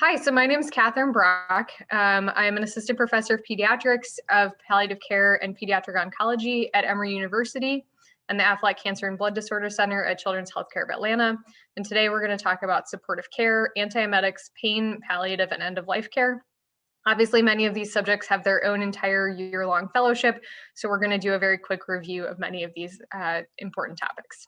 Hi, so my name is Catherine Brock. I am an assistant professor of pediatrics of palliative care and pediatric oncology at Emory University and the Aflac Cancer and Blood Disorder Center at Children's Healthcare of Atlanta. And today we're going to talk about supportive care, antiemetics, pain, palliative, and end-of-life care. Obviously, many of these subjects have their own entire year-long fellowship, so we're going to do a very quick review of many of these important topics.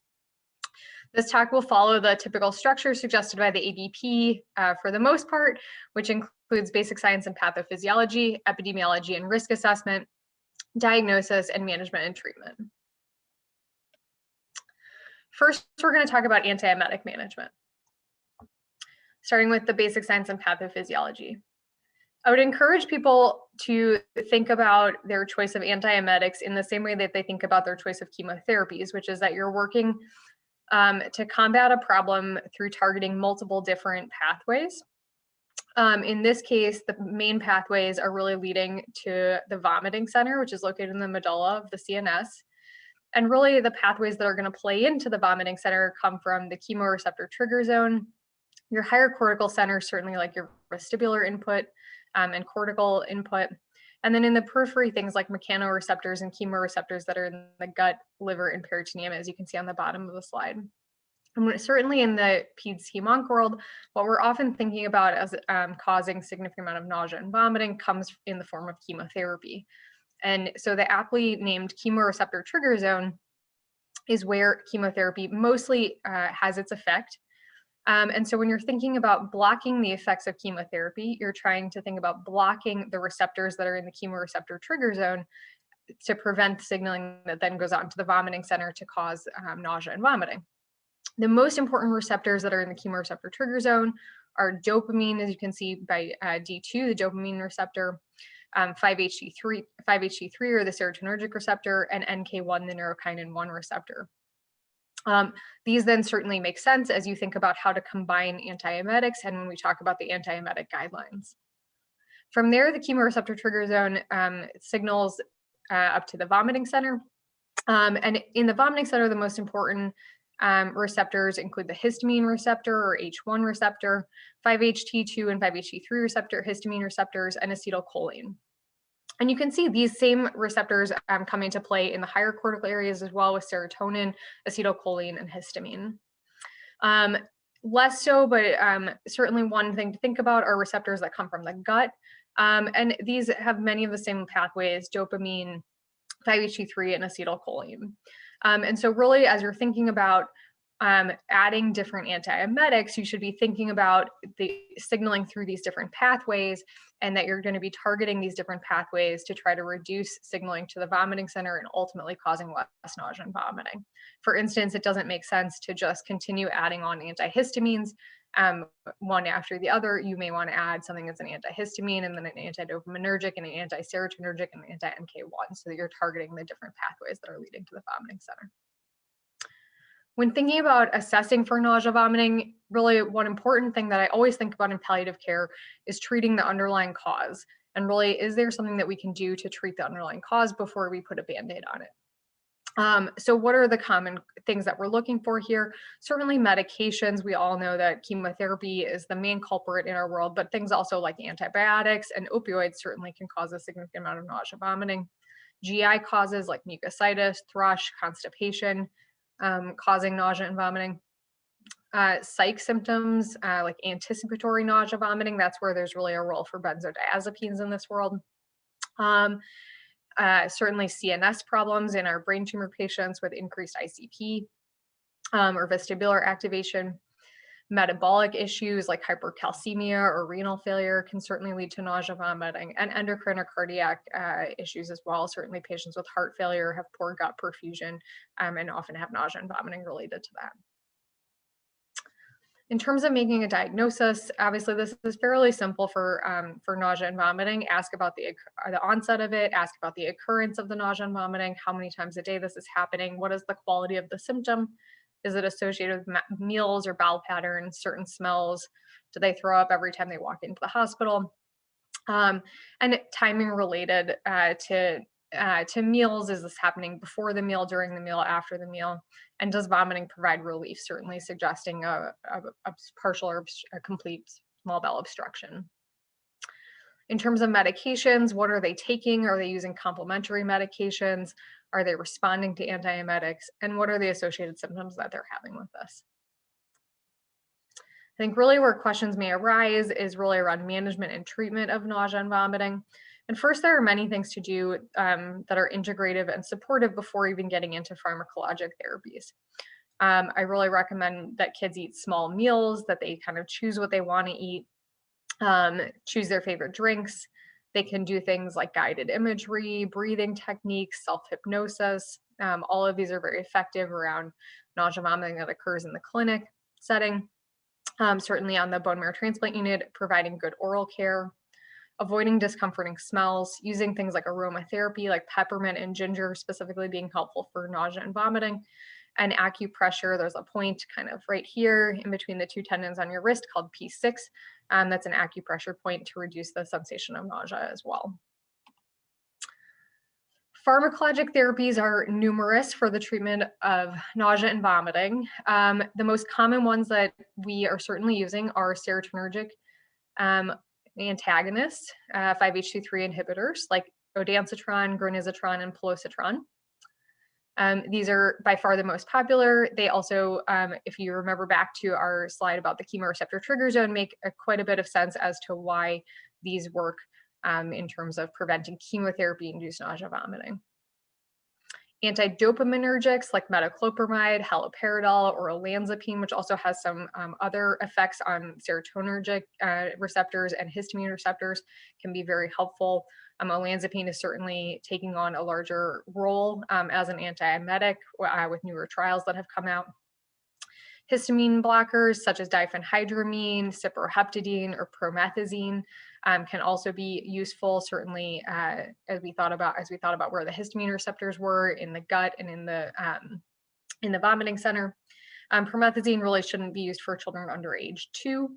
This talk will follow the typical structure suggested by the ABP for the most part, which includes basic science and pathophysiology, epidemiology and risk assessment, diagnosis, and management and treatment. First, we're going to talk about antiemetic management, starting with the basic science and pathophysiology. I would encourage people to think about their choice of antiemetics in the same way that they think about their choice of chemotherapies, which is that you're working to combat a problem through targeting multiple different pathways. In this case, the main pathways are really leading to the vomiting center, which is located in the medulla of the CNS. And really the pathways that are going to play into the vomiting center come from the chemoreceptor trigger zone, your higher cortical center, certainly like your vestibular input and cortical input. And then in the periphery, things like mechanoreceptors and chemoreceptors that are in the gut, liver, and peritoneum, as you can see on the bottom of the slide. And certainly in the peds hem-onc world, what we're often thinking about as causing significant amount of nausea and vomiting comes in the form of chemotherapy. And so the aptly named chemoreceptor trigger zone is where chemotherapy mostly has its effect. And so when you're thinking about blocking the effects of chemotherapy, you're trying to think about blocking the receptors that are in the chemoreceptor trigger zone to prevent signaling that then goes on to the vomiting center to cause nausea and vomiting. The most important receptors that are in the chemoreceptor trigger zone are dopamine, as you can see by D2, the dopamine receptor, 5-HT3 or the serotonergic receptor, and NK1, the neurokinin 1 receptor. These then certainly make sense as you think about how to combine antiemetics and when we talk about the antiemetic guidelines. From there, the chemoreceptor trigger zone signals up to the vomiting center. And in the vomiting center, the most important receptors include the histamine receptor or H1 receptor, 5-HT2 and 5-HT3 receptor, histamine receptors, and acetylcholine. And you can see these same receptors come into play in the higher cortical areas as well with serotonin, acetylcholine, and histamine. Less so, but certainly one thing to think about are receptors that come from the gut. And these have many of the same pathways, dopamine, 5-HT3, and acetylcholine. And so really, as you're thinking about adding different antiemetics, you should be thinking about the signaling through these different pathways and that you're going to be targeting these different pathways to try to reduce signaling to the vomiting center and ultimately causing less nausea and vomiting. For instance, it doesn't make sense to just continue adding on antihistamines one after the other. You may want to add something that's an antihistamine and then an antidopaminergic and an anti-serotonergic and an anti-NK1 so that you're targeting the different pathways that are leading to the vomiting center. When thinking about assessing for nausea vomiting, really one important thing that I always think about in palliative care is treating the underlying cause. And really, is there something that we can do to treat the underlying cause before we put a Band-Aid on it? So what are the common things that we're looking for here? Certainly medications. We all know that chemotherapy is the main culprit in our world, but things also like antibiotics and opioids certainly can cause a significant amount of nausea vomiting. GI causes like mucositis, thrush, constipation, causing nausea and vomiting. Psych symptoms like anticipatory nausea vomiting, that's where there's really a role for benzodiazepines in this world. Certainly CNS problems in our brain tumor patients with increased ICP or vestibular activation. Metabolic issues like hypercalcemia or renal failure can certainly lead to nausea, vomiting, and endocrine or cardiac issues as well. Certainly patients with heart failure have poor gut perfusion and often have nausea and vomiting related to that. In terms of making a diagnosis, obviously this is fairly simple for nausea and vomiting. Ask about the onset of it, ask about the occurrence of the nausea and vomiting, how many times a day this is happening, what is the quality of the symptom, is it associated with meals or bowel patterns, certain smells, do they throw up every time they walk into the hospital, and timing related to meals, is this happening before the meal, during the meal, after the meal? And does vomiting provide relief? Certainly suggesting a partial or a complete small bowel obstruction. In terms of medications, what are they taking? Are they using complementary medications? Are they responding to antiemetics? And what are the associated symptoms that they're having with this? I think really where questions may arise is really around management and treatment of nausea and vomiting. And first, there are many things to do that are integrative and supportive before even getting into pharmacologic therapies. I really recommend that kids eat small meals, that they kind of choose what they want to eat, choose their favorite drinks. They can do things like guided imagery, breathing techniques, self-hypnosis. All of these are very effective around nausea vomiting that occurs in the clinic setting. Certainly on the bone marrow transplant unit, providing good oral care, avoiding discomforting smells, using things like aromatherapy, like peppermint and ginger specifically being helpful for nausea and vomiting, and acupressure. There's a point kind of right here in between the two tendons on your wrist called P6. That's an acupressure point to reduce the sensation of nausea as well. Pharmacologic therapies are numerous for the treatment of nausea and vomiting. The most common ones that we are certainly using are serotonergic antagonists, 5-HT3 inhibitors like ondansetron, granisetron, and palosetron. These are by far the most popular. They also, if you remember back to our slide about the chemoreceptor trigger zone, make quite a bit of sense as to why these work in terms of preventing chemotherapy-induced nausea vomiting. Antidopaminergics like metoclopramide, haloperidol, or olanzapine, which also has some other effects on serotonergic receptors and histamine receptors, can be very helpful. Olanzapine is certainly taking on a larger role as an antiemetic with newer trials that have come out. Histamine blockers such as diphenhydramine, cyproheptadine, or promethazine can also be useful. Certainly, as we thought about where the histamine receptors were in the gut and in the vomiting center. Promethazine really shouldn't be used for children under age 2.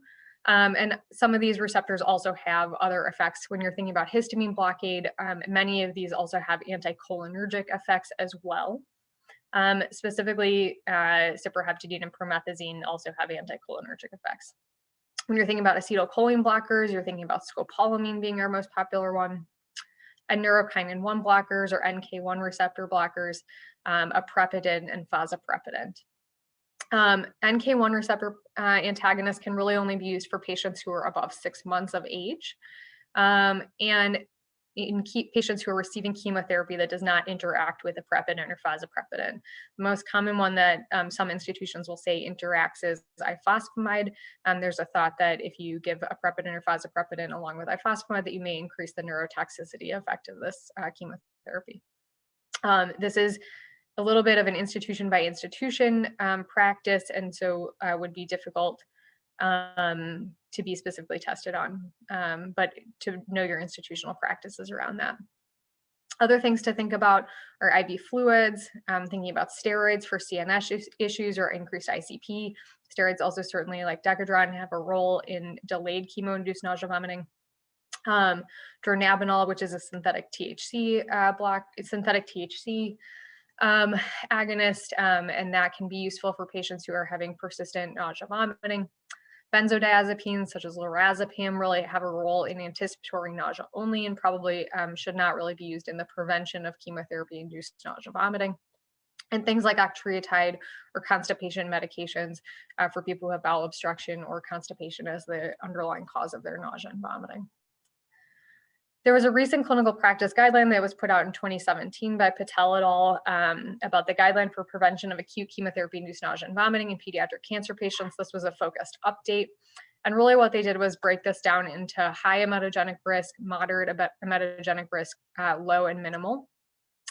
And some of these receptors also have other effects. When you're thinking about histamine blockade, many of these also have anticholinergic effects as well. Specifically, cyproheptadine and promethazine also have anticholinergic effects. When you're thinking about acetylcholine blockers, you're thinking about scopolamine being our most popular one, and neurokinin 1 blockers or NK1 receptor blockers, aprepitant and fosaprepitant. NK1 receptor antagonists can really only be used for patients who are above 6 months of age. And in patients who are receiving chemotherapy that does not interact with aprepitant or fosaprepitant. The most common one that some institutions will say interacts is ifosfamide. There's a thought that if you give aprepitant or fosaprepitant along with ifosfamide, that you may increase the neurotoxicity effect of this chemotherapy. This is a little bit of an institution by institution practice, and so would be difficult to be specifically tested on, but to know your institutional practices around that. Other things to think about are IV fluids, thinking about steroids for CNS issues or increased ICP. Steroids also certainly like Decadron have a role in delayed chemo-induced nausea vomiting. Dronabinol, which is a synthetic THC agonist, and that can be useful for patients who are having persistent nausea vomiting. Benzodiazepines such as lorazepam really have a role in anticipatory nausea only and probably should not really be used in the prevention of chemotherapy-induced nausea vomiting. And things like octreotide or constipation medications for people who have bowel obstruction or constipation as the underlying cause of their nausea and vomiting. There was a recent clinical practice guideline that was put out in 2017 by Patel et al. About the guideline for prevention of acute chemotherapy-induced nausea and vomiting in pediatric cancer patients. This was a focused update. And really what they did was break this down into high emetogenic risk, moderate emetogenic risk, low and minimal.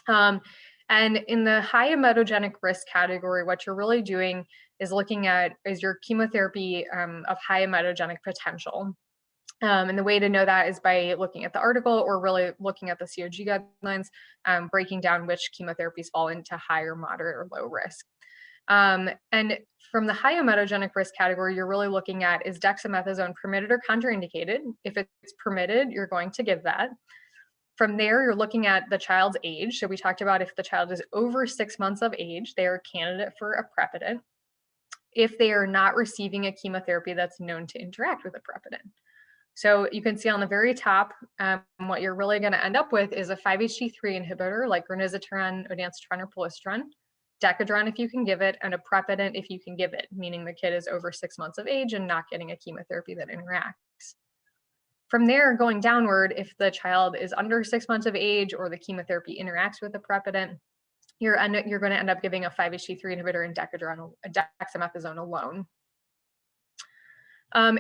And in the high emetogenic risk category, what you're really doing is looking at is your chemotherapy of high emetogenic potential. And the way to know that is by looking at the article or really looking at the COG guidelines, breaking down which chemotherapies fall into high or moderate or low risk. And from the high emetogenic risk category, you're really looking at is dexamethasone permitted or contraindicated? If it's permitted, you're going to give that. From there, you're looking at the child's age. So we talked about if the child is over 6 months of age, they are a candidate for aprepitant. if they are not receiving a chemotherapy that's known to interact with aprepitant. So you can see on the very top, what you're really going to end up with is a 5-HT3 inhibitor like granisetron, ondansetron, or palistron, Decadron if you can give it, and aprepitant if you can give it, meaning the kid is over 6 months of age and not getting a chemotherapy that interacts. From there, going downward, if the child is under 6 months of age or the chemotherapy interacts with aprepitant, you're going to end up giving a 5-HT3 inhibitor and dexamethasone alone.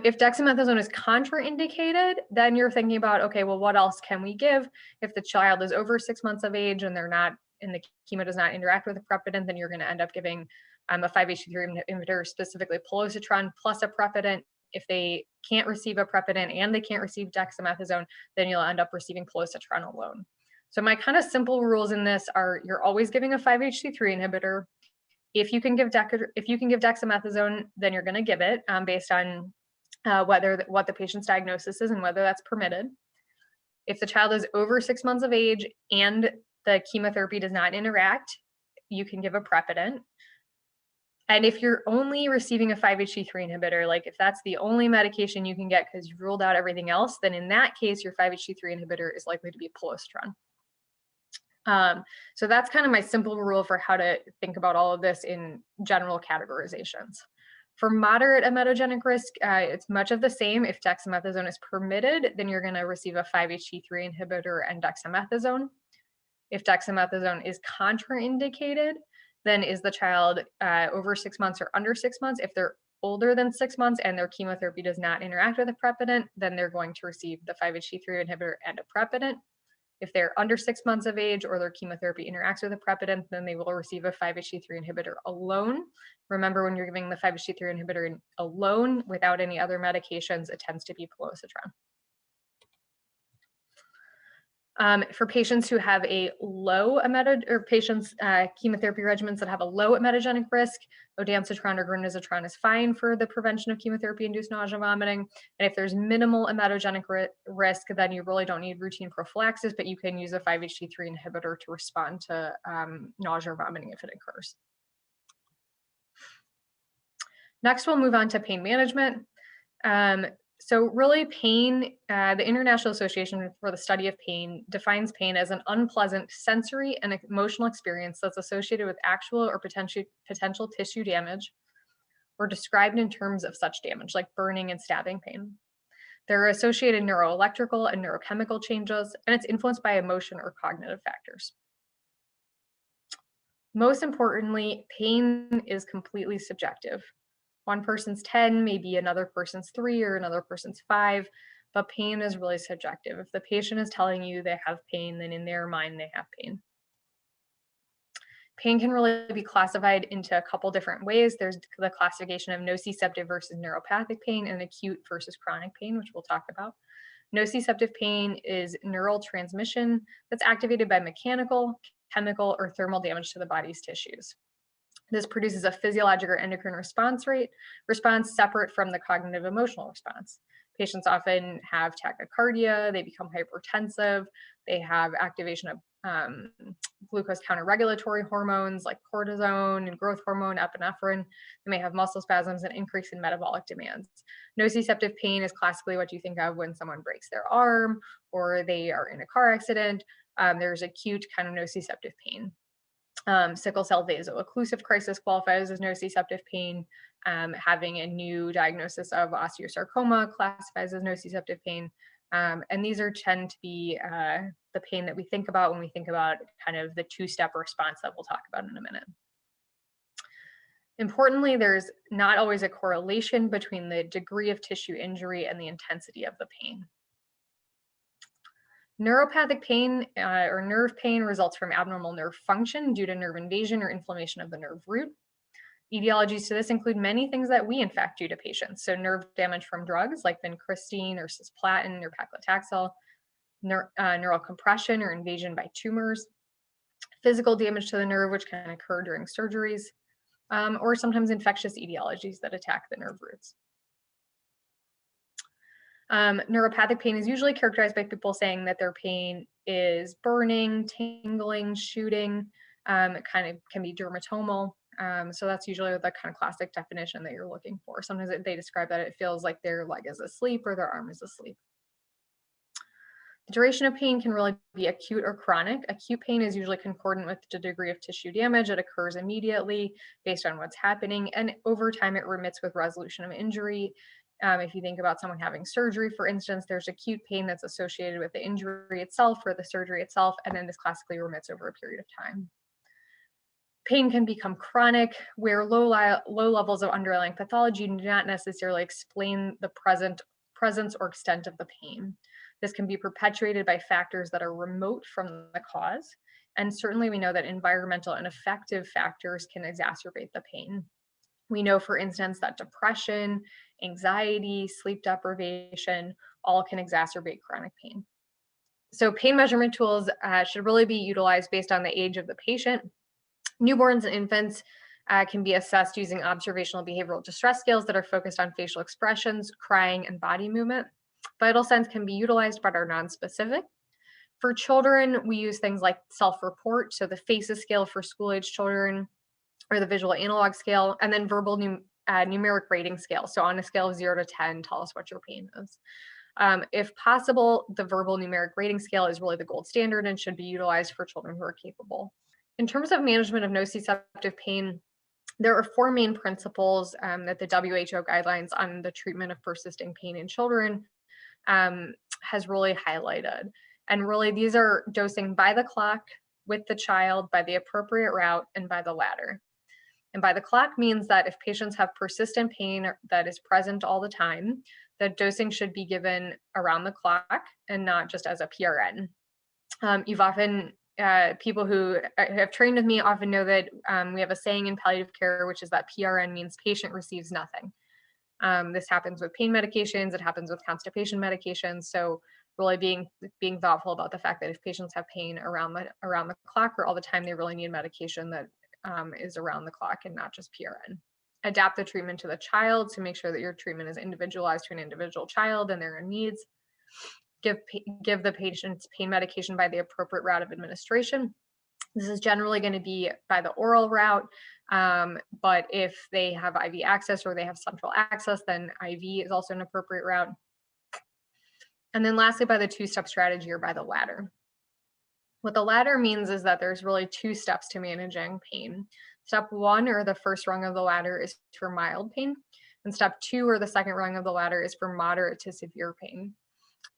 If dexamethasone is contraindicated, then you're thinking about, okay, well, what else can we give? If the child is over 6 months of age and the chemo does not interact with aprepitant, then you're going to end up giving a 5-HT3 inhibitor, specifically palositron plus aprepitant. If they can't receive aprepitant and they can't receive dexamethasone, then you'll end up receiving palositron alone. So my kind of simple rules in this are: you're always giving a 5-HT3 inhibitor. If you can give dexamethasone, then you're going to give it based on what the patient's diagnosis is and whether that's permitted. If the child is over 6 months of age and the chemotherapy does not interact, you can give aprepitant. And if you're only receiving a 5-HT3 inhibitor, like if that's the only medication you can get because you've ruled out everything else, then in that case, your 5-HT3 inhibitor is likely to be palistron. So that's kind of my simple rule for how to think about all of this in general categorizations. For moderate emetogenic risk, it's much of the same. If dexamethasone is permitted, then you're going to receive a 5-HT3 inhibitor and dexamethasone. If dexamethasone is contraindicated, then is the child over 6 months or under 6 months? If they're older than 6 months and their chemotherapy does not interact with aprepitant, then they're going to receive the 5-HT3 inhibitor and aprepitant. If they're under 6 months of age or their chemotherapy interacts with aprepitant, then they will receive a 5-HT3 inhibitor alone. Remember, when you're giving the 5-HT3 inhibitor alone without any other medications, it tends to be palositron. For patients who have a low chemotherapy regimens that have a low emetogenic risk, ondansetron or granisetron is fine for the prevention of chemotherapy-induced nausea, vomiting. And if there's minimal emetogenic risk, then you really don't need routine prophylaxis, but you can use a 5-HT3 inhibitor to respond to nausea or vomiting if it occurs. Next, we'll move on to pain management. So really pain, the International Association for the Study of Pain defines pain as an unpleasant sensory and emotional experience that's associated with actual or potential tissue damage or described in terms of such damage, like burning and stabbing pain. There are associated neuroelectrical and neurochemical changes, and it's influenced by emotion or cognitive factors. Most importantly, pain is completely subjective. One person's 10, maybe another person's 3 or another person's 5, but pain is really subjective. If the patient is telling you they have pain, then in their mind they have pain. Pain can really be classified into a couple different ways. There's the classification of nociceptive versus neuropathic pain and acute versus chronic pain, which we'll talk about. Nociceptive pain is neural transmission that's activated by mechanical, chemical, or thermal damage to the body's tissues. This produces a physiologic or endocrine response separate from the cognitive emotional response. Patients often have tachycardia, they become hypertensive, they have activation of glucose counterregulatory hormones like cortisone and growth hormone, epinephrine. They may have muscle spasms and increase in metabolic demands. Nociceptive pain is classically what you think of when someone breaks their arm or they are in a car accident. There's acute kind of nociceptive pain. Sickle cell vaso-occlusive crisis qualifies as nociceptive pain. Having a new diagnosis of osteosarcoma classifies as nociceptive pain. And these tend to be the pain that we think about when we think about kind of the two-step response that we'll talk about in a minute. Importantly, there's not always a correlation between the degree of tissue injury and the intensity of the pain. Neuropathic pain or nerve pain results from abnormal nerve function due to nerve invasion or inflammation of the nerve root. Etiologies to this include many things that we in fact do to patients. So nerve damage from drugs like vincristine or cisplatin or paclitaxel, neural compression or invasion by tumors, physical damage to the nerve, which can occur during surgeries, or sometimes infectious etiologies that attack the nerve roots. Neuropathic pain is usually characterized by people saying that their pain is burning, tingling, shooting. It kind of can be dermatomal. So that's usually the kind of classic definition that you're looking for. Sometimes they describe that it feels like their leg is asleep or their arm is asleep. The duration of pain can really be acute or chronic. Acute pain is usually concordant with the degree of tissue damage. It occurs immediately based on what's happening, and over time it remits with resolution of injury. If you think about someone having surgery, for instance, there's acute pain that's associated with the injury itself or the surgery itself, and then this classically remits over a period of time. Pain can become chronic, where low levels of underlying pathology do not necessarily explain the presence or extent of the pain. This can be perpetuated by factors that are remote from the cause. And certainly we know that environmental and affective factors can exacerbate the pain. We know, for instance, that depression, anxiety, sleep deprivation, all can exacerbate chronic pain. So pain measurement tools should really be utilized based on the age of the patient. Newborns and infants can be assessed using observational behavioral distress scales that are focused on facial expressions, crying, and body movement. Vital signs can be utilized but are non-specific. For children, we use things like self-report, so the FACES scale for school-age children, or the visual analog scale, and then verbal numeric rating scale. So on a scale of 0 to 10, tell us what your pain is. If possible, the verbal numeric rating scale is really the gold standard and should be utilized for children who are capable. In terms of management of nociceptive pain, there are 4 main principles that the WHO guidelines on the treatment of persisting pain in children has really highlighted. And really, these are dosing by the clock, with the child, by the appropriate route, and by the ladder. And by the clock means that if patients have persistent pain that is present all the time, the dosing should be given around the clock and not just as a PRN. You've often people who have trained with me often know that we have a saying in palliative care, which is that PRN means patient receives nothing. This happens with pain medications, it happens with constipation medications. So really being thoughtful about the fact that if patients have pain around the clock or all the time, they really need medication that is around the clock and not just PRN. Adapt the treatment to the child to make sure that your treatment is individualized to an individual child and their needs. Give the patients pain medication by the appropriate route of administration. This is generally going to be by the oral route, but if they have IV access or they have central access, then IV is also an appropriate route. And then lastly, by the 2-step strategy or by the ladder. What the ladder means is that there's really 2 steps to managing pain. Step 1, or the first rung of the ladder, is for mild pain, and step 2, or the second rung of the ladder, is for moderate to severe pain.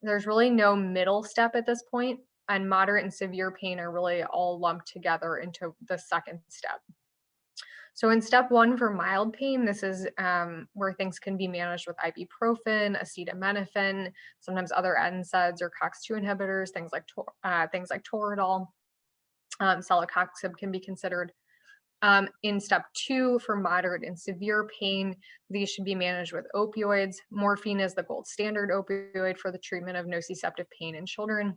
There's really no middle step at this point, and moderate and severe pain are really all lumped together into the second step. So in step 1 for mild pain, this is where things can be managed with ibuprofen, acetaminophen, sometimes other NSAIDs or COX-2 inhibitors, things like Toradol. Celecoxib can be considered. In step 2 for moderate and severe pain, these should be managed with opioids. Morphine is the gold standard opioid for the treatment of nociceptive pain in children,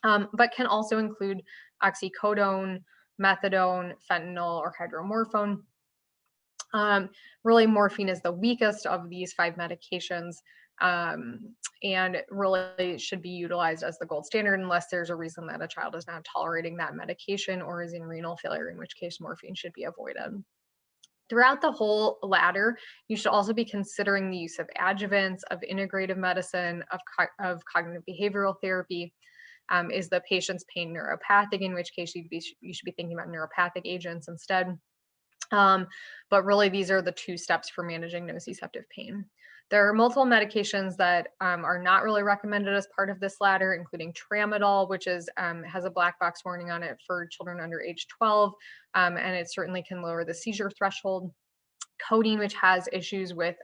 but can also include oxycodone, methadone, fentanyl, or hydromorphone. Really, morphine is the weakest of these 5 medications, and really should be utilized as the gold standard unless there's a reason that a child is not tolerating that medication or is in renal failure, in which case morphine should be avoided. Throughout the whole ladder, you should also be considering the use of adjuvants, of integrative medicine, of cognitive behavioral therapy. Is the patient's pain neuropathic, in which case you should be thinking about neuropathic agents instead. But really, these are the 2 steps for managing nociceptive pain. There are multiple medications that are not really recommended as part of this ladder, including tramadol, which is has a black box warning on it for children under age 12, and it certainly can lower the seizure threshold. Codeine, which has issues with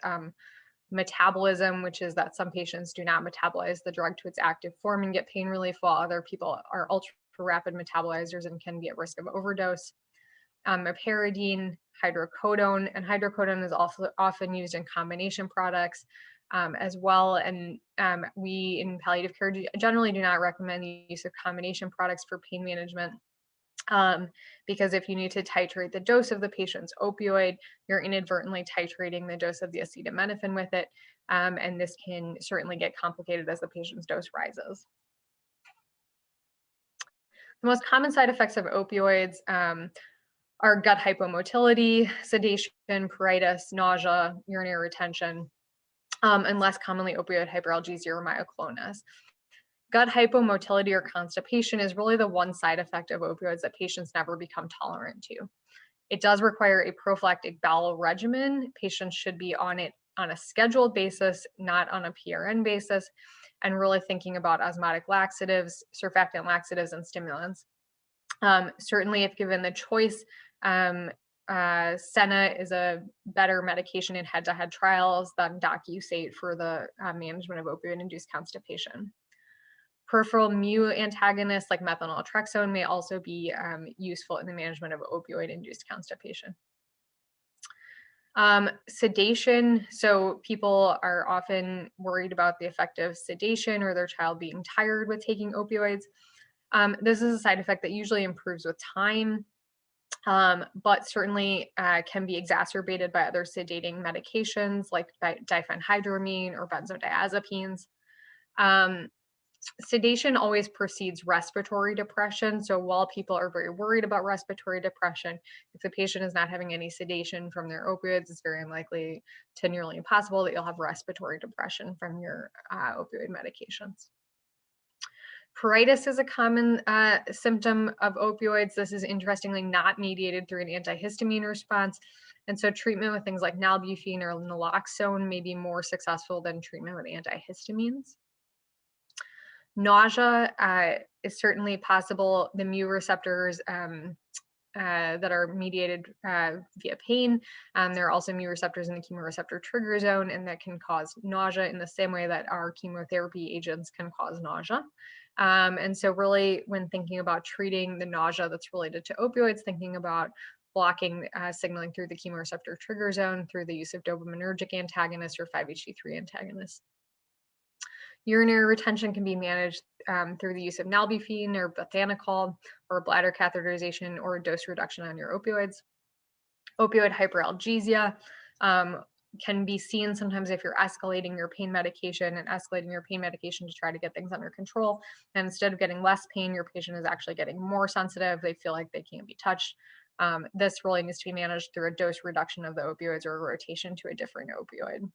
metabolism, which is that some patients do not metabolize the drug to its active form and get pain relief, while other people are ultra rapid metabolizers and can be at risk of overdose. Meperidine, hydrocodone, and hydrocodone is also often used in combination products as well. And we in palliative care generally do not recommend the use of combination products for pain management because if you need to titrate the dose of the patient's opioid, you're inadvertently titrating the dose of the acetaminophen with it, and this can certainly get complicated as the patient's dose rises. The most common side effects of opioids are gut hypomotility, sedation, pruritus, nausea, urinary retention, and less commonly opioid hyperalgesia or myoclonus. Gut hypomotility or constipation is really the one side effect of opioids that patients never become tolerant to. It does require a prophylactic bowel regimen. Patients should be on it on a scheduled basis, not on a PRN basis, and really thinking about osmotic laxatives, surfactant laxatives, and stimulants. Certainly, if given the choice, Senna is a better medication in head-to-head trials than Docusate for the management of opioid-induced constipation. Peripheral mu antagonists like methanoltrexone may also be useful in the management of opioid-induced constipation. Sedation, so people are often worried about the effect of sedation or their child being tired with taking opioids. This is a side effect that usually improves with time, but certainly can be exacerbated by other sedating medications like diphenhydramine or benzodiazepines. Sedation always precedes respiratory depression. So while people are very worried about respiratory depression, if the patient is not having any sedation from their opioids, it's very unlikely to nearly impossible that you'll have respiratory depression from your opioid medications. Pruritus is a common symptom of opioids. This is interestingly not mediated through an antihistamine response. And so treatment with things like nalbuphine or naloxone may be more successful than treatment with antihistamines. Nausea is certainly possible. The mu receptors that are mediated via pain. There are also mu receptors in the chemoreceptor trigger zone, and that can cause nausea in the same way that our chemotherapy agents can cause nausea. And so really, when thinking about treating the nausea that's related to opioids, thinking about blocking signaling through the chemoreceptor trigger zone through the use of dopaminergic antagonists or 5-HT3 antagonists. Urinary retention can be managed through the use of nalbuphine or bethanechol or bladder catheterization or a dose reduction on your opioids. Opioid hyperalgesia can be seen sometimes if you're escalating your pain medication to try to get things under control. And instead of getting less pain, your patient is actually getting more sensitive. They feel like they can't be touched. This really needs to be managed through a dose reduction of the opioids or a rotation to a different opioid.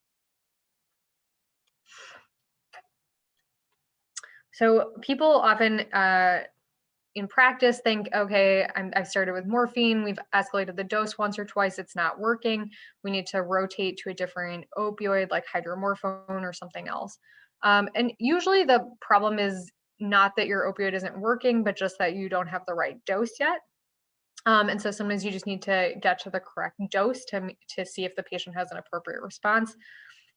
So people often in practice think, okay, I've started with morphine, we've escalated the dose once or twice, it's not working. We need to rotate to a different opioid like hydromorphone or something else. And usually the problem is not that your opioid isn't working, but just that you don't have the right dose yet. And so sometimes you just need to get to the correct dose to see if the patient has an appropriate response.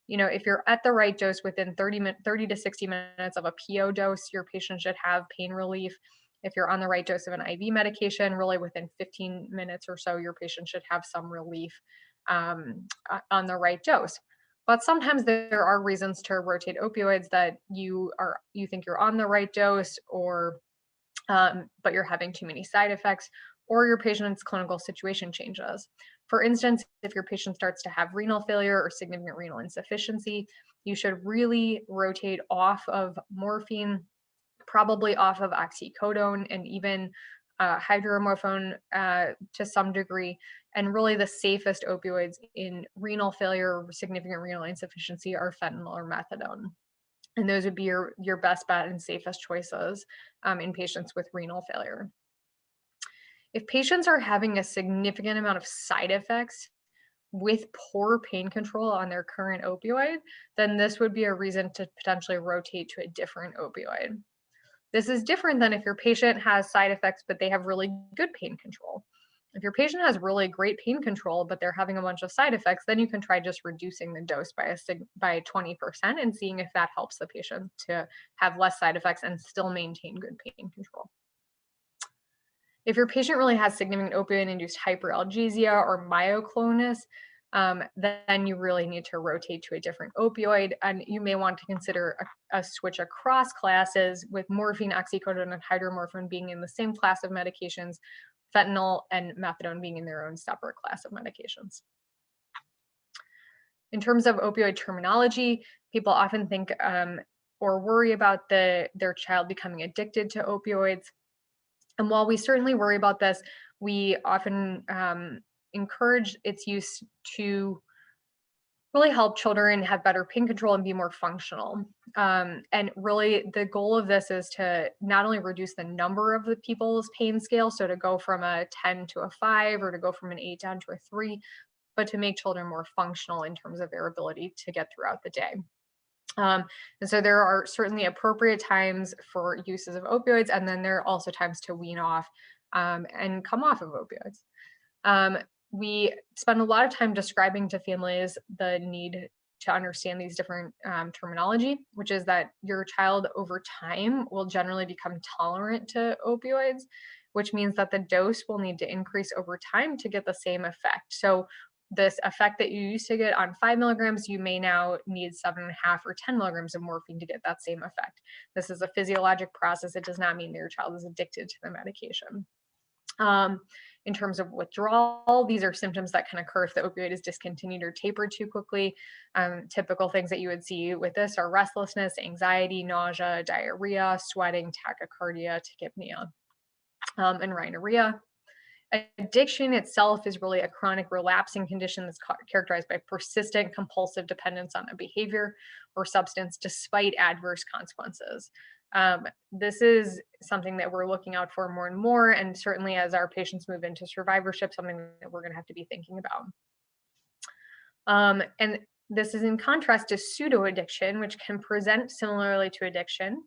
You know, if you're at the right dose within 30 to 60 minutes of a PO dose, your patient should have pain relief. If you're on the right dose of an IV medication, really within 15 minutes or so, your patient should have some relief on the right dose. But sometimes there are reasons to rotate opioids that you think you're on the right dose, or but you're having too many side effects, or your patient's clinical situation changes. For instance, if your patient starts to have renal failure or significant renal insufficiency, you should really rotate off of morphine, probably off of oxycodone and even hydromorphone to some degree. And really the safest opioids in renal failure or significant renal insufficiency are fentanyl or methadone. And those would be your best bet and safest choices in patients with renal failure. If patients are having a significant amount of side effects with poor pain control on their current opioid, then this would be a reason to potentially rotate to a different opioid. This is different than if your patient has side effects, but they have really good pain control. If your patient has really great pain control, but they're having a bunch of side effects, then you can try just reducing the dose by 20% and seeing if that helps the patient to have less side effects and still maintain good pain control. If your patient really has significant opioid-induced hyperalgesia or myoclonus, then you really need to rotate to a different opioid, and you may want to consider a switch across classes, with morphine, oxycodone, and hydromorphone being in the same class of medications, fentanyl and methadone being in their own separate class of medications. In terms of opioid terminology, people often think or worry about their child becoming addicted to opioids. And while we certainly worry about this, we often encourage its use to really help children have better pain control and be more functional. And really, the goal of this is to not only reduce the number of the people's pain scale, so to go from a 10 to a 5 or to go from an 8 down to a 3, but to make children more functional in terms of their ability to get throughout the day. And so there are certainly appropriate times for uses of opioids, and then there are also times to wean off and come off of opioids. We spend a lot of time describing to families the need to understand these different terminology, which is that your child over time will generally become tolerant to opioids, which means that the dose will need to increase over time to get the same effect. So this effect that you used to get on 5 milligrams, you may now need 7.5 or 10 milligrams of morphine to get that same effect. This is a physiologic process. It does not mean that your child is addicted to the medication. In terms of withdrawal, these are symptoms that can occur if the opioid is discontinued or tapered too quickly. Typical things that you would see with this are restlessness, anxiety, nausea, diarrhea, sweating, tachycardia, tachypnea, and rhinorrhea. Addiction itself is really a chronic relapsing condition that's characterized by persistent compulsive dependence on a behavior or substance despite adverse consequences. This is something that we're looking out for more and more, and certainly as our patients move into survivorship, something that we're going to have to be thinking about. And this is in contrast to pseudo addiction, which can present similarly to addiction.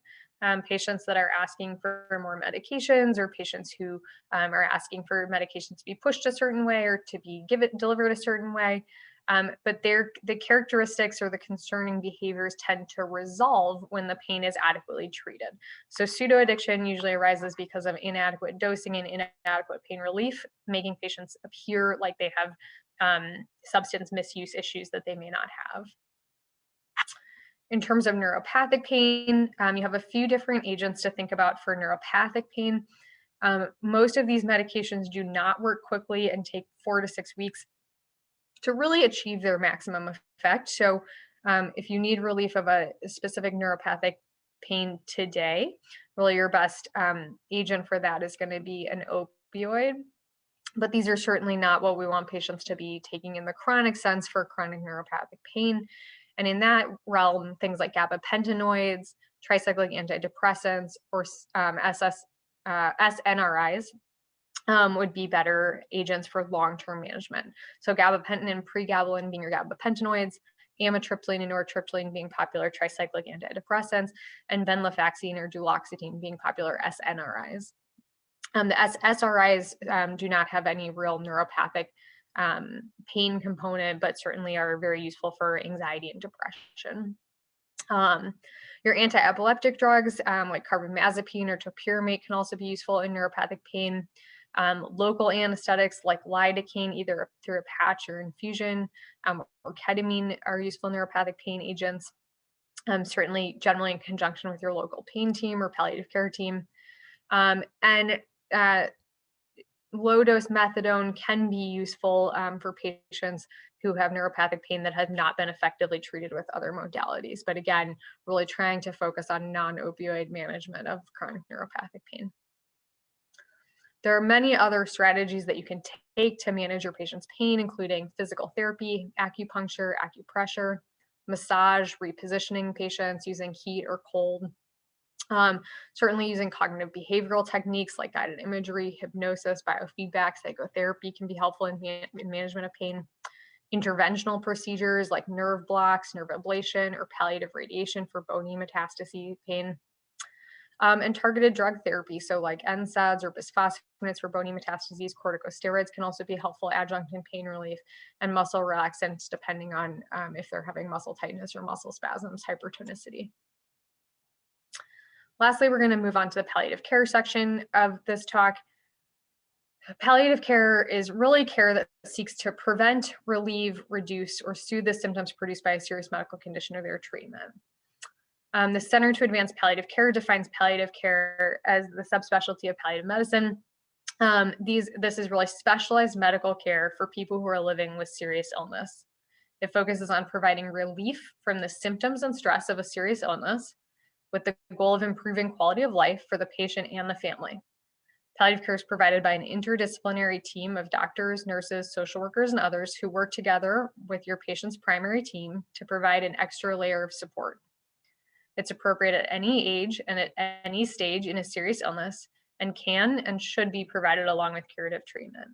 Patients that are asking for more medications, or patients who are asking for medications to be pushed a certain way or to be delivered a certain way. But the characteristics or the concerning behaviors tend to resolve when the pain is adequately treated. So pseudo addiction usually arises because of inadequate dosing and inadequate pain relief, making patients appear like they have substance misuse issues that they may not have. In terms of neuropathic pain, you have a few different agents to think about for neuropathic pain. Most of these medications do not work quickly and take 4 to 6 weeks to really achieve their maximum effect. So if you need relief of a specific neuropathic pain today, really your best agent for that is going to be an opioid. But these are certainly not what we want patients to be taking in the chronic sense for chronic neuropathic pain. And in that realm, things like gabapentinoids, tricyclic antidepressants, or SNRIs would be better agents for long-term management. So gabapentin and pregabalin being your gabapentinoids, amitriptyline and nortriptyline being popular tricyclic antidepressants, and venlafaxine or duloxetine being popular SNRIs. The SRIs do not have any real neuropathic pain component, but certainly are very useful for anxiety and depression. Your anti-epileptic drugs like carbamazepine or topiramate can also be useful in neuropathic pain. Local anesthetics like lidocaine, either through a patch or infusion, or ketamine are useful neuropathic pain agents, certainly generally in conjunction with your local pain team or palliative care team. And low-dose methadone can be useful for patients who have neuropathic pain that have not been effectively treated with other modalities. But again, really trying to focus on non-opioid management of chronic neuropathic pain. There are many other strategies that you can take to manage your patient's pain, including physical therapy, acupuncture, acupressure, massage, repositioning patients using heat or cold. Certainly using cognitive behavioral techniques like guided imagery, hypnosis, biofeedback, psychotherapy can be helpful in management of pain. Interventional procedures like nerve blocks, nerve ablation, or palliative radiation for bony metastases pain. And targeted drug therapy, so like NSAIDs or bisphosphonates for bony metastases, corticosteroids can also be helpful adjunct in pain relief, and muscle relaxants depending on if they're having muscle tightness or muscle spasms, hypertonicity. Lastly, we're going to move on to the palliative care section of this talk. Palliative care is really care that seeks to prevent, relieve, reduce, or soothe the symptoms produced by a serious medical condition or their treatment. The Center to Advance Palliative Care defines palliative care as the subspecialty of palliative medicine. This is really specialized medical care for people who are living with serious illness. It focuses on providing relief from the symptoms and stress of a serious illness, with the goal of improving quality of life for the patient and the family. Palliative care is provided by an interdisciplinary team of doctors, nurses, social workers, and others who work together with your patient's primary team to provide an extra layer of support. It's appropriate at any age and at any stage in a serious illness, and can and should be provided along with curative treatment.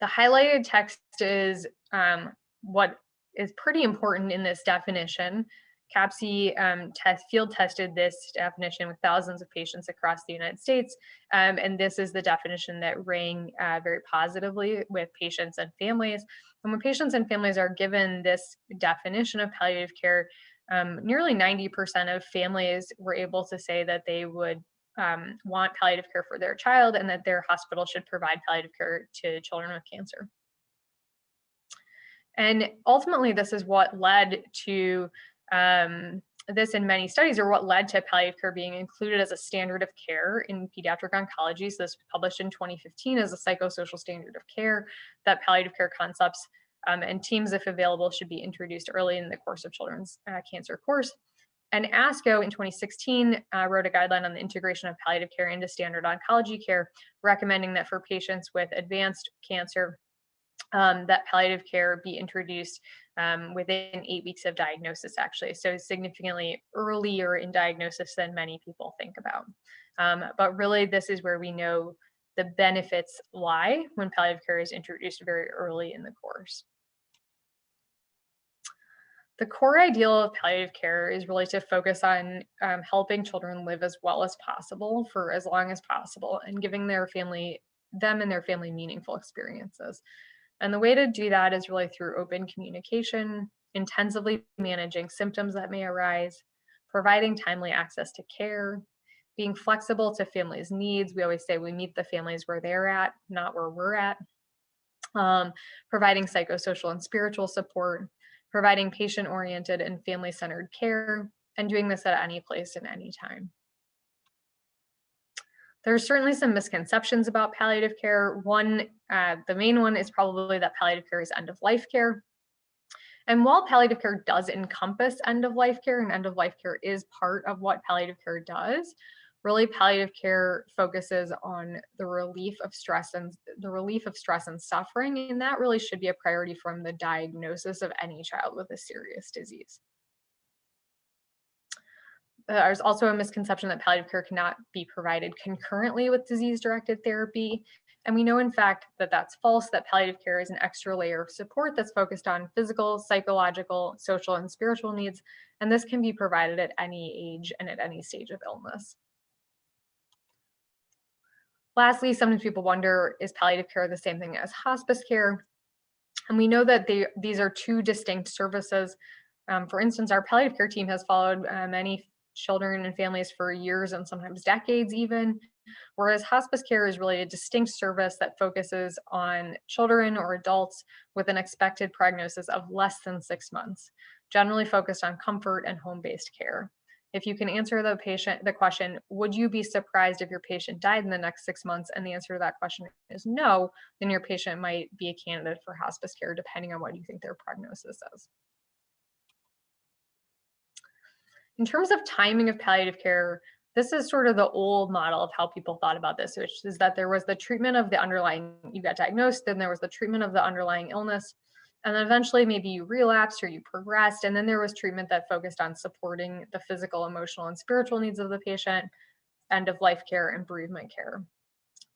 The highlighted text is what is pretty important in this definition. CAPC field tested this definition with thousands of patients across the United States, and this is the definition that rang very positively with patients and families. And when patients and families are given this definition of palliative care, nearly 90% of families were able to say that they would want palliative care for their child and that their hospital should provide palliative care to children with cancer. And ultimately, this is what led to this in many studies, or what led to palliative care being included as a standard of care in pediatric oncology. So this was published in 2015 as a psychosocial standard of care, that palliative care concepts and teams, if available, should be introduced early in the course of children's cancer course. And ASPHO in 2016 wrote a guideline on the integration of palliative care into standard oncology care, recommending that for patients with advanced cancer, that palliative care be introduced within 8 weeks of diagnosis, actually. So significantly earlier in diagnosis than many people think about. But really, this is where we know the benefits lie when palliative care is introduced very early in the course. The core ideal of palliative care is really to focus on helping children live as well as possible for as long as possible, and giving them and their family meaningful experiences. And the way to do that is really through open communication, intensively managing symptoms that may arise, providing timely access to care, being flexible to families' needs. We always say we meet the families where they're at, not where we're at. Providing psychosocial and spiritual support, providing patient-oriented and family-centered care, and doing this at any place and any time. There's certainly some misconceptions about palliative care. One, the main one is probably that palliative care is end-of-life care. And while palliative care does encompass end-of-life care, and end-of-life care is part of what palliative care does, really palliative care focuses on the relief of stress and suffering, and that really should be a priority from the diagnosis of any child with a serious disease. There's also a misconception that palliative care cannot be provided concurrently with disease-directed therapy. And we know, in fact, that that's false, that palliative care is an extra layer of support that's focused on physical, psychological, social, and spiritual needs. And this can be provided at any age and at any stage of illness. Lastly, sometimes people wonder, is palliative care the same thing as hospice care? And we know that these are two distinct services. For instance, our palliative care team has followed many children and families for years and sometimes decades even, whereas hospice care is really a distinct service that focuses on children or adults with an expected prognosis of less than 6 months, generally focused on comfort and home-based care. If you can answer the question, would you be surprised if your patient died in the next 6 months? And the answer to that question is no, then your patient might be a candidate for hospice care, depending on what you think their prognosis is. In terms of timing of palliative care, this is sort of the old model of how people thought about this, which is that there was the treatment of the underlying, you got diagnosed, then there was the treatment of the underlying illness, and then eventually maybe you relapsed or you progressed, and then there was treatment that focused on supporting the physical, emotional, and spiritual needs of the patient, end-of-life care, and bereavement care.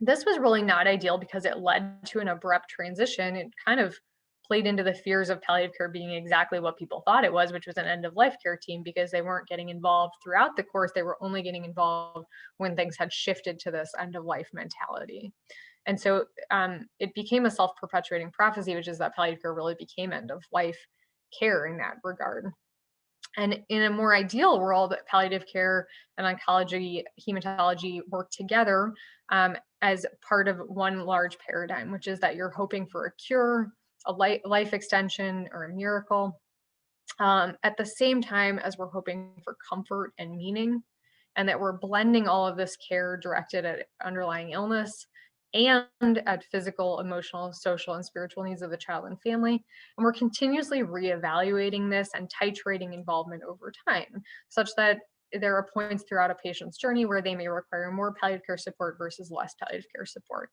This was really not ideal because it led to an abrupt transition. It kind of played into the fears of palliative care being exactly what people thought it was, which was an end-of-life care team, because they weren't getting involved throughout the course. They were only getting involved when things had shifted to this end-of-life mentality. And so it became a self-perpetuating prophecy, which is that palliative care really became end-of-life care in that regard. And in a more ideal world, palliative care and oncology, hematology work together as part of one large paradigm, which is that you're hoping for a cure, a life extension, or a miracle, at the same time as we're hoping for comfort and meaning, and that we're blending all of this care directed at underlying illness and at physical, emotional, social, and spiritual needs of the child and family. And we're continuously reevaluating this and titrating involvement over time, such that there are points throughout a patient's journey where they may require more palliative care support versus less palliative care support.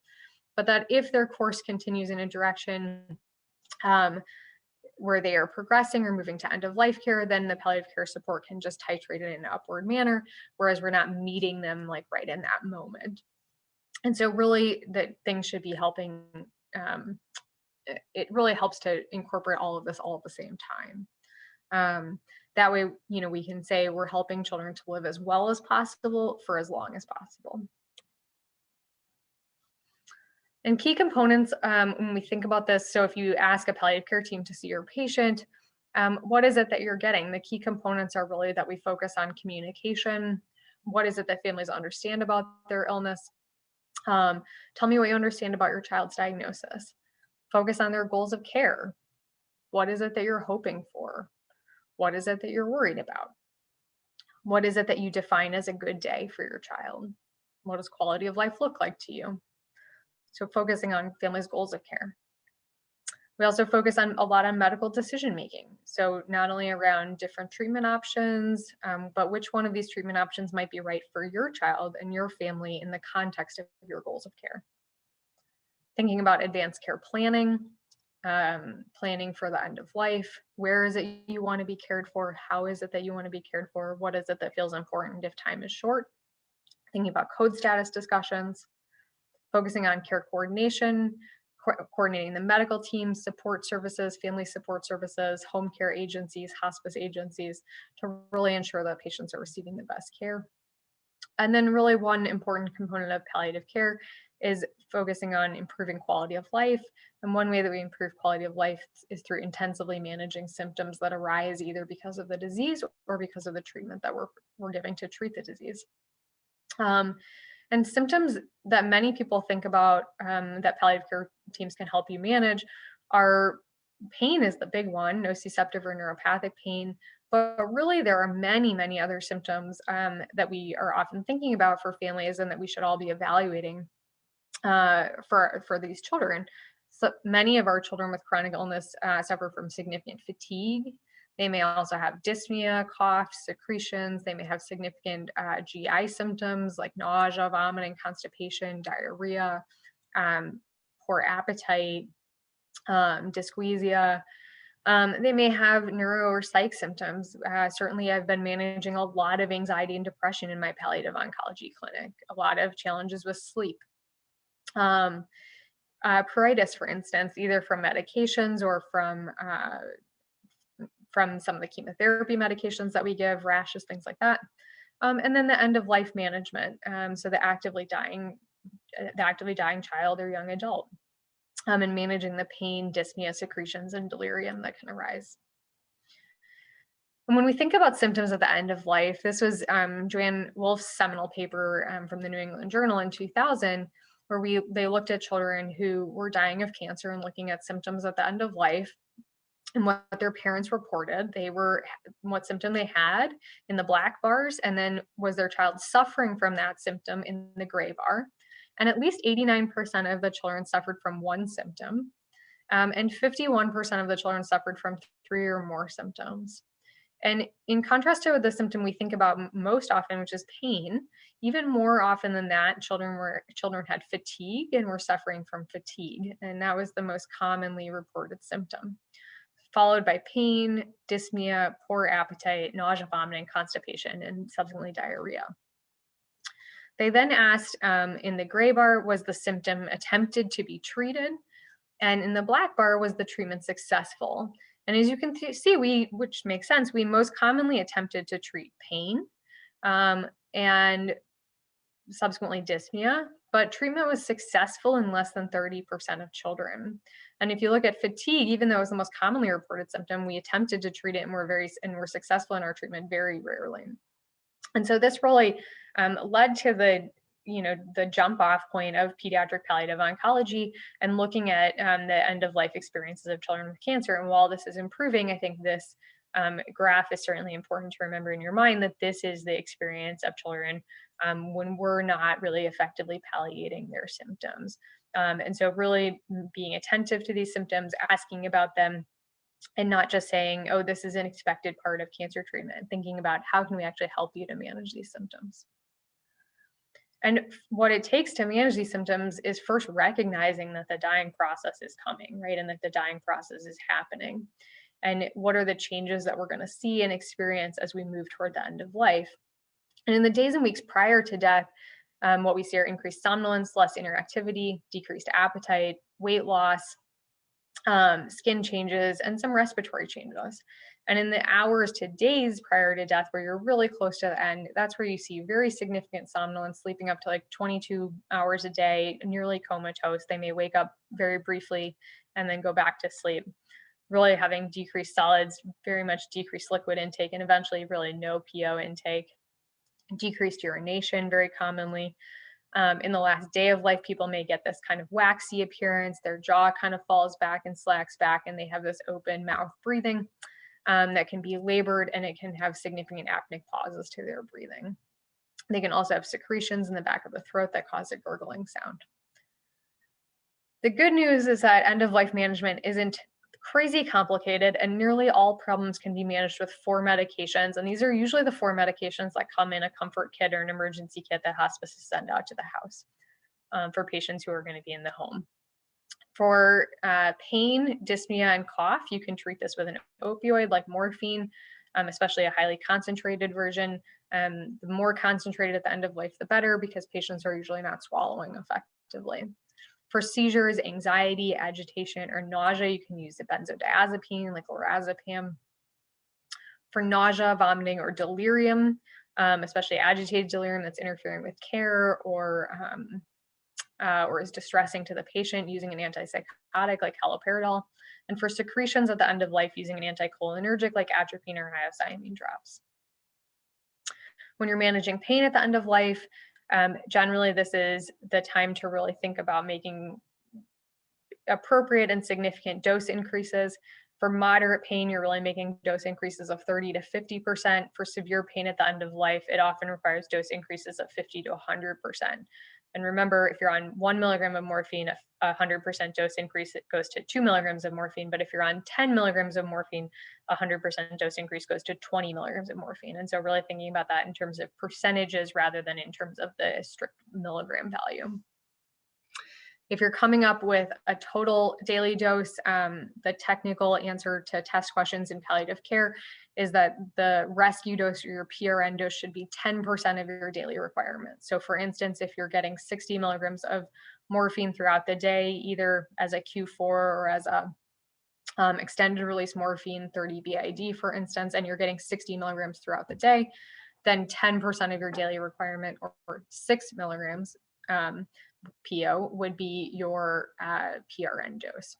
But that if their course continues in a direction where they are progressing or moving to end of life care, then the palliative care support can just titrate it in an upward manner, whereas we're not meeting them like right in that moment. And so really that things should be helping. It really helps to incorporate all of this all at the same time. That way, we can say we're helping children to live as well as possible for as long as possible. And key components, when we think about this, so if you ask a palliative care team to see your patient, what is it that you're getting? The key components are really that we focus on communication. What is it that families understand about their illness? Tell me what you understand about your child's diagnosis. Focus on their goals of care. What is it that you're hoping for? What is it that you're worried about? What is it that you define as a good day for your child? What does quality of life look like to you? So focusing on families' goals of care. We also focus a lot on medical decision making. So not only around different treatment options, but which one of these treatment options might be right for your child and your family in the context of your goals of care. Thinking about advanced care planning, planning for the end of life. Where is it you want to be cared for? How is it that you want to be cared for? What is it that feels important if time is short? Thinking about code status discussions, focusing on care coordination, coordinating the medical teams, support services, family support services, home care agencies, hospice agencies, to really ensure that patients are receiving the best care. And then really one important component of palliative care is focusing on improving quality of life. And one way that we improve quality of life is through intensively managing symptoms that arise either because of the disease or because of the treatment that we're giving to treat the disease. And symptoms that many people think about that palliative care teams can help you manage are pain is the big one, nociceptive or neuropathic pain. But really, there are many, many other symptoms that we are often thinking about for families and that we should all be evaluating for these children. So many of our children with chronic illness suffer from significant fatigue. They may also have dyspnea, coughs, secretions. They may have significant GI symptoms like nausea, vomiting, constipation, diarrhea, poor appetite, dysgeusia. They may have neuro or psych symptoms. Certainly, I've been managing a lot of anxiety and depression in my palliative oncology clinic, a lot of challenges with sleep. Pruritus, for instance, either from medications or from some of the chemotherapy medications that we give, rashes, things like that. And then the end of life management. So the actively dying child or young adult. And managing the pain, dyspnea, secretions, and delirium that can arise. And when we think about symptoms at the end of life, this was Joanne Wolf's seminal paper from the New England Journal in 2000, where they looked at children who were dying of cancer and looking at symptoms at the end of life and what their parents reported. What symptom they had in the black bars, and then was their child suffering from that symptom in the gray bar. And at least 89% of the children suffered from one symptom, and 51% of the children suffered from 3 or more symptoms. And in contrast to the symptom we think about most often, which is pain, even more often than that, children had fatigue and were suffering from fatigue, and that was the most commonly reported symptom, followed by pain, dyspnea, poor appetite, nausea, vomiting, constipation, and subsequently diarrhea. They then asked in the gray bar, was the symptom attempted to be treated? And in the black bar, was the treatment successful? And as you can see, which makes sense, we most commonly attempted to treat pain and subsequently dyspnea, but treatment was successful in less than 30% of children. And if you look at fatigue, even though it was the most commonly reported symptom, we attempted to treat it and were successful in our treatment very rarely. And so this really led to the jump off point of pediatric palliative oncology and looking at the end of life experiences of children with cancer. And while this is improving, I think this graph is certainly important to remember in your mind that this is the experience of children when we're not really effectively palliating their symptoms. And so really being attentive to these symptoms, asking about them, and not just saying, oh, this is an expected part of cancer treatment, thinking about how can we actually help you to manage these symptoms. And what it takes to manage these symptoms is first recognizing that the dying process is coming, right? And that the dying process is happening. And what are the changes that we're going to see and experience as we move toward the end of life? And in the days and weeks prior to death, what we see are increased somnolence, less interactivity, decreased appetite, weight loss, skin changes, and some respiratory changes. And in the hours to days prior to death, where you're really close to the end, that's where you see very significant somnolence, sleeping up to like 22 hours a day, nearly comatose. They may wake up very briefly and then go back to sleep. Really having decreased solids, very much decreased liquid intake, and eventually really no PO intake. Decreased urination very commonly. In the last day of life, people may get this kind of waxy appearance. Their jaw kind of falls back and slacks back, and they have this open mouth breathing that can be labored, and it can have significant apneic pauses to their breathing. They can also have secretions in the back of the throat that cause a gurgling sound. The good news is that end-of-life management isn't crazy complicated, and nearly all problems can be managed with 4 medications. And these are usually the 4 medications that come in a comfort kit or an emergency kit that hospices send out to the house for patients who are going to be in the home. For pain, dyspnea, and cough, you can treat this with an opioid like morphine, especially a highly concentrated version. The more concentrated at the end of life, the better, because patients are usually not swallowing effectively. For seizures, anxiety, agitation, or nausea, you can use the benzodiazepine like lorazepam. For nausea, vomiting, or delirium, especially agitated delirium that's interfering with care or is distressing to the patient, using an antipsychotic like haloperidol. And for secretions at the end of life, using an anticholinergic like atropine or hyoscyamine drops. When you're managing pain at the end of life, generally, this is the time to really think about making appropriate and significant dose increases. For moderate pain, you're really making dose increases of 30 to 50%. For severe pain at the end of life, it often requires dose increases of 50 to 100%. And remember, if you're on 1 milligram of morphine, a 100% dose increase, it goes to 2 milligrams of morphine. But if you're on 10 milligrams of morphine, a 100% dose increase goes to 20 milligrams of morphine. And so really thinking about that in terms of percentages rather than in terms of the strict milligram value. If you're coming up with a total daily dose, the technical answer to test questions in palliative care is that the rescue dose or your PRN dose should be 10% of your daily requirement. So for instance, if you're getting 60 milligrams of morphine throughout the day, either as a Q4 or as a extended release morphine 30 BID, for instance, and you're getting 60 milligrams throughout the day, then 10% of your daily requirement, or 6 milligrams PO, would be your PRN dose.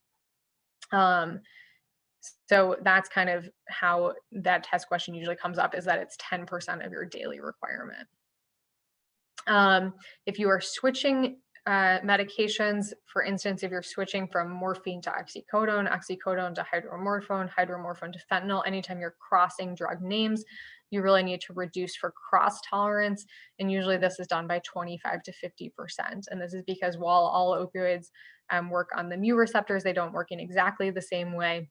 So that's kind of how that test question usually comes up, is that it's 10% of your daily requirement. If you are switching medications, for instance, if you're switching from morphine to oxycodone, oxycodone to hydromorphone, hydromorphone to fentanyl, anytime you're crossing drug names, you really need to reduce for cross tolerance. And usually this is done by 25 to 50%. And this is because while all opioids work on the mu receptors, they don't work in exactly the same way.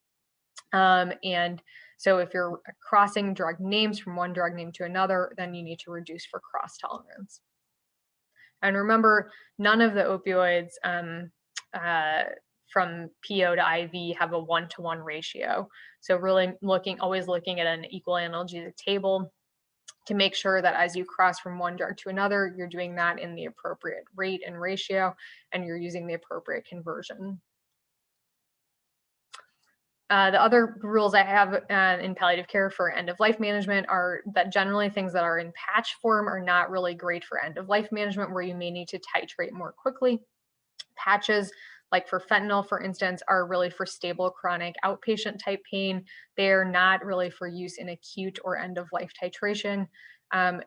And so if you're crossing drug names from one drug name to another, then you need to reduce for cross tolerance. And remember, none of the opioids from PO to IV have a 1-to-1 ratio. So really always looking at an equal analgesic table to make sure that as you cross from one drug to another, you're doing that in the appropriate rate and ratio, and you're using the appropriate conversion. The other rules I have in palliative care for end-of-life management are that generally things that are in patch form are not really great for end-of-life management, where you may need to titrate more quickly. Patches, like for fentanyl, for instance, are really for stable chronic outpatient type pain. They are not really for use in acute or end-of-life titration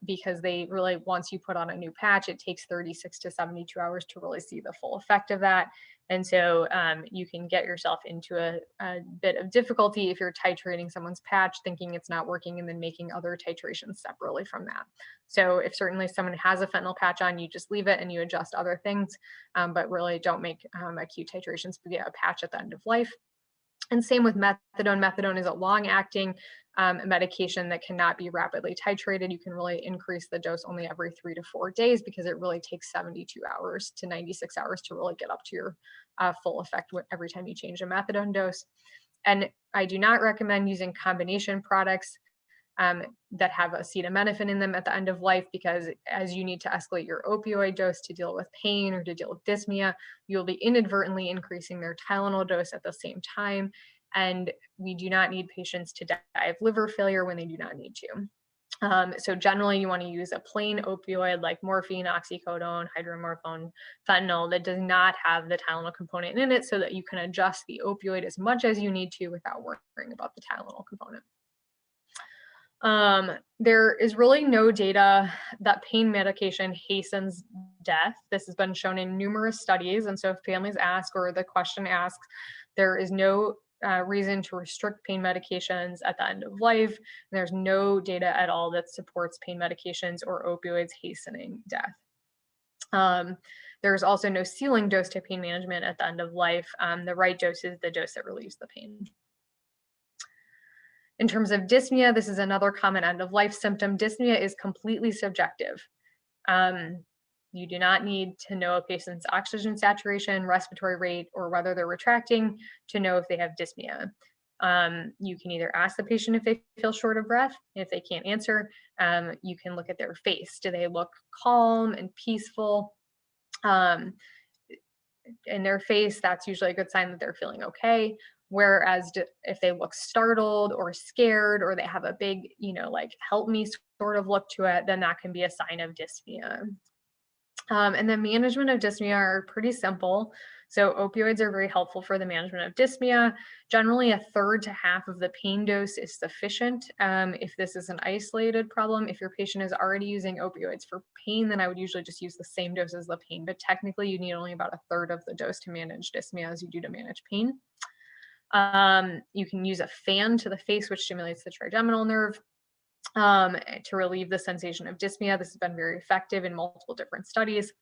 because they really, once you put on a new patch, it takes 36 to 72 hours to really see the full effect of that. And so you can get yourself into a bit of difficulty if you're titrating someone's patch, thinking it's not working, and then making other titrations separately from that. So if certainly someone has a fentanyl patch on, you just leave it and you adjust other things, but really don't make acute titrations via a patch at the end of life. And same with methadone. Methadone is a long-acting medication that cannot be rapidly titrated. You can really increase the dose only every 3 to 4 days because it really takes 72 hours to 96 hours to really get up to your full effect every time you change a methadone dose. And I do not recommend using combination products that have acetaminophen in them at the end of life, because as you need to escalate your opioid dose to deal with pain or to deal with dyspnea, you'll be inadvertently increasing their Tylenol dose at the same time. And we do not need patients to die of liver failure when they do not need to. So generally you want to use a plain opioid like morphine, oxycodone, hydromorphone, fentanyl that does not have the Tylenol component in it, so that you can adjust the opioid as much as you need to without worrying about the Tylenol component. There is really no data that pain medication hastens death. This has been shown in numerous studies. And so if families ask, or the question asks, there is no reason to restrict pain medications at the end of life. There's no data at all that supports pain medications or opioids hastening death. There's also no ceiling dose to pain management at the end of life. The right dose is the dose that relieves the pain. In terms of dyspnea, this is another common end-of-life symptom. Dyspnea is completely subjective. You do not need to know a patient's oxygen saturation, respiratory rate, or whether they're retracting to know if they have dyspnea. You can either ask the patient if they feel short of breath. If they can't answer, you can look at their face. Do they look calm and peaceful? In their face, that's usually a good sign that they're feeling okay. Whereas if they look startled or scared, or they have a big, like help me sort of look to it, then that can be a sign of dyspnea. And the management of dyspnea are pretty simple. So opioids are very helpful for the management of dyspnea. Generally, a third to half of the pain dose is sufficient. If this is an isolated problem, if your patient is already using opioids for pain, then I would usually just use the same dose as the pain. But technically, you need only about a third of the dose to manage dyspnea as you do to manage pain. You can use a fan to the face, which stimulates the trigeminal nerve to relieve the sensation of dyspnea. This has been very effective in multiple different studies.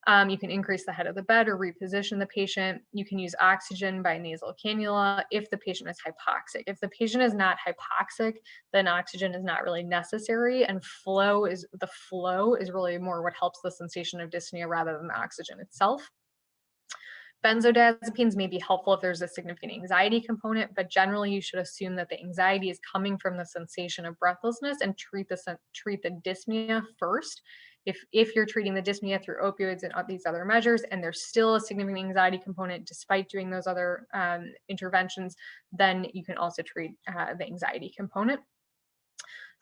You can increase the head of the bed or reposition the patient. You can use oxygen by nasal cannula if the patient is hypoxic. If the patient is not hypoxic, then oxygen is not really necessary, and the flow is really more what helps the sensation of dyspnea rather than the oxygen itself. Benzodiazepines may be helpful if there's a significant anxiety component, but generally you should assume that the anxiety is coming from the sensation of breathlessness and treat the dyspnea first. If you're treating the dyspnea through opioids and these other measures, and there's still a significant anxiety component despite doing those other interventions, then you can also treat the anxiety component.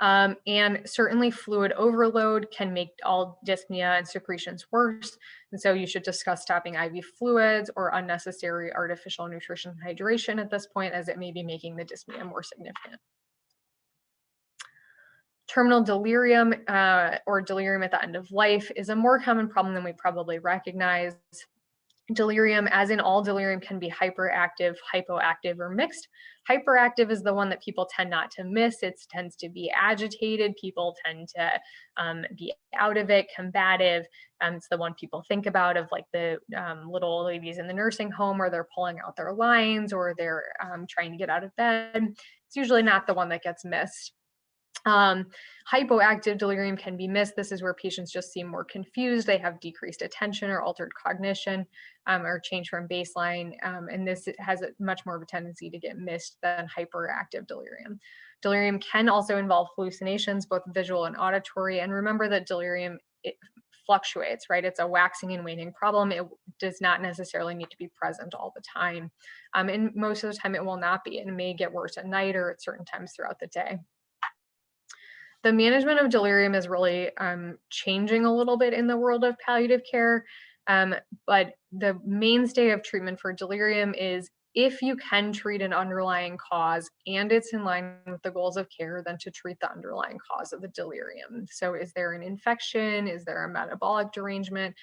And certainly fluid overload can make all dyspnea and secretions worse. And so you should discuss stopping IV fluids or unnecessary artificial nutrition and hydration at this point, as it may be making the dyspnea more significant. Terminal delirium or delirium at the end of life is a more common problem than we probably recognize. Delirium, as in all delirium, can be hyperactive, hypoactive, or mixed. Hyperactive is the one that people tend not to miss. It tends to be agitated. People tend to be out of it, combative. It's the one people think about, of like the little ladies in the nursing home, where they're pulling out their lines, or they're trying to get out of bed. It's usually not the one that gets missed. Hypoactive delirium can be missed. This is where patients just seem more confused. They have decreased attention or altered cognition, or change from baseline. And this has much more of a tendency to get missed than hyperactive delirium. Delirium can also involve hallucinations, both visual and auditory. And remember that delirium, it fluctuates, right? It's a waxing and waning problem. It does not necessarily need to be present all the time. And most of the time it will not be. It may get worse at night or at certain times throughout the day. The management of delirium is really changing a little bit in the world of palliative care, but the mainstay of treatment for delirium is, if you can treat an underlying cause and it's in line with the goals of care, then to treat the underlying cause of the delirium. So is there an infection? Is there a metabolic derangement?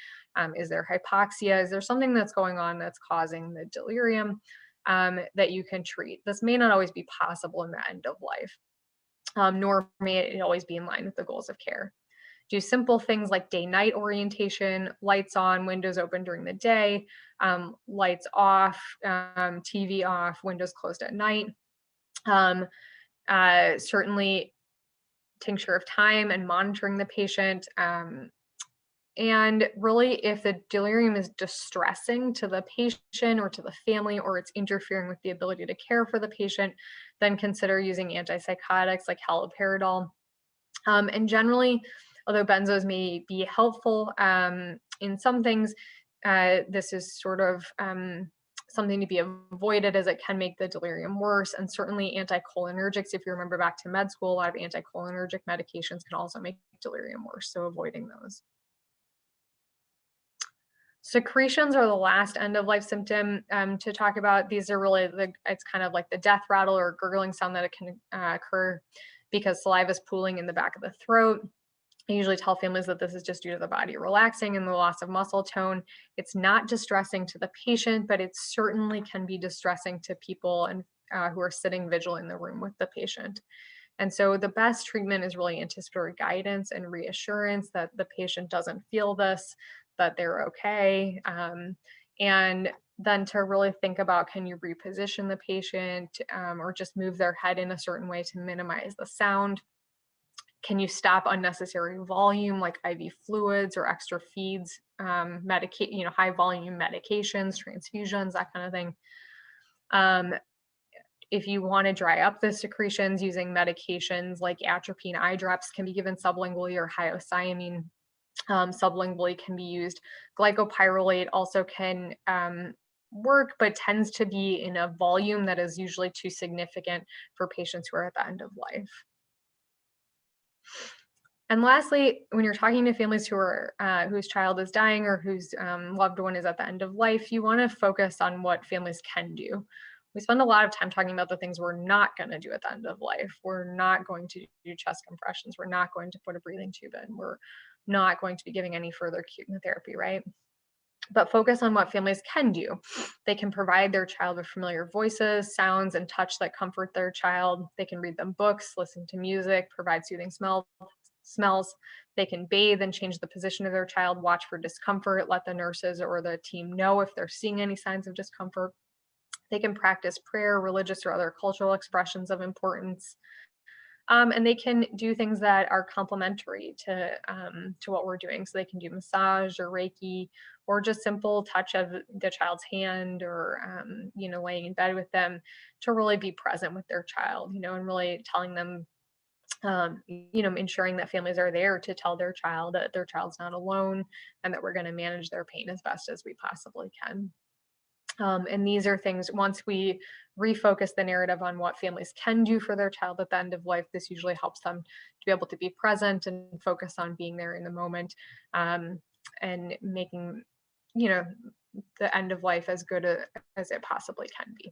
Is there hypoxia? Is there something that's going on that's causing the delirium that you can treat? This may not always be possible in the end of life. Nor may it always be in line with the goals of care. Do simple things like day-night orientation, lights on, windows open during the day, lights off, TV off, windows closed at night. Certainly tincture of time and monitoring the patient. And really, if the delirium is distressing to the patient or to the family, or it's interfering with the ability to care for the patient, then consider using antipsychotics like haloperidol. And generally, although benzos may be helpful in some things, this is sort of something to be avoided, as it can make the delirium worse. And certainly anticholinergics, if you remember back to med school, a lot of anticholinergic medications can also make delirium worse, so avoiding those. Secretions are the last end of life symptom to talk about. These are really, it's kind of like the death rattle or gurgling sound that it can occur because saliva is pooling in the back of the throat. I usually tell families that this is just due to the body relaxing and the loss of muscle tone. It's not distressing to the patient, but it certainly can be distressing to people and who are sitting vigil in the room with the patient. And so the best treatment is really anticipatory guidance and reassurance that the patient doesn't feel this, that they're okay. And then to really think about, can you reposition the patient or just move their head in a certain way to minimize the sound? Can you stop unnecessary volume like IV fluids or extra feeds, high volume medications, transfusions, that kind of thing. If you want to dry up the secretions, using medications like atropine eye drops can be given sublingually, or hyoscyamine sublingually can be used. Glycopyrrolate also can work, but tends to be in a volume that is usually too significant for patients who are at the end of life. And lastly, when you're talking to families who are whose child is dying or whose loved one is at the end of life, you want to focus on what families can do. We spend a lot of time talking about the things we're not going to do at the end of life. We're not going to do chest compressions. We're not going to put a breathing tube in. We're not going to be giving any further chemotherapy, right? But focus on what families can do. They can provide their child with familiar voices, sounds, and touch that comfort their child. They can read them books, listen to music, provide soothing smells. They can bathe and change the position of their child, watch for discomfort, let the nurses or the team know if they're seeing any signs of discomfort. They can practice prayer, religious or other cultural expressions of importance. And they can do things that are complementary to what we're doing. So they can do massage or Reiki, or just simple touch of the child's hand, or laying in bed with them, to really be present with their child, and really telling them, ensuring that families are there to tell their child that their child's not alone, and that we're going to manage their pain as best as we possibly can. And these are things, once we refocus the narrative on what families can do for their child at the end of life, this usually helps them to be able to be present and focus on being there in the moment, and making, the end of life as good as it possibly can be.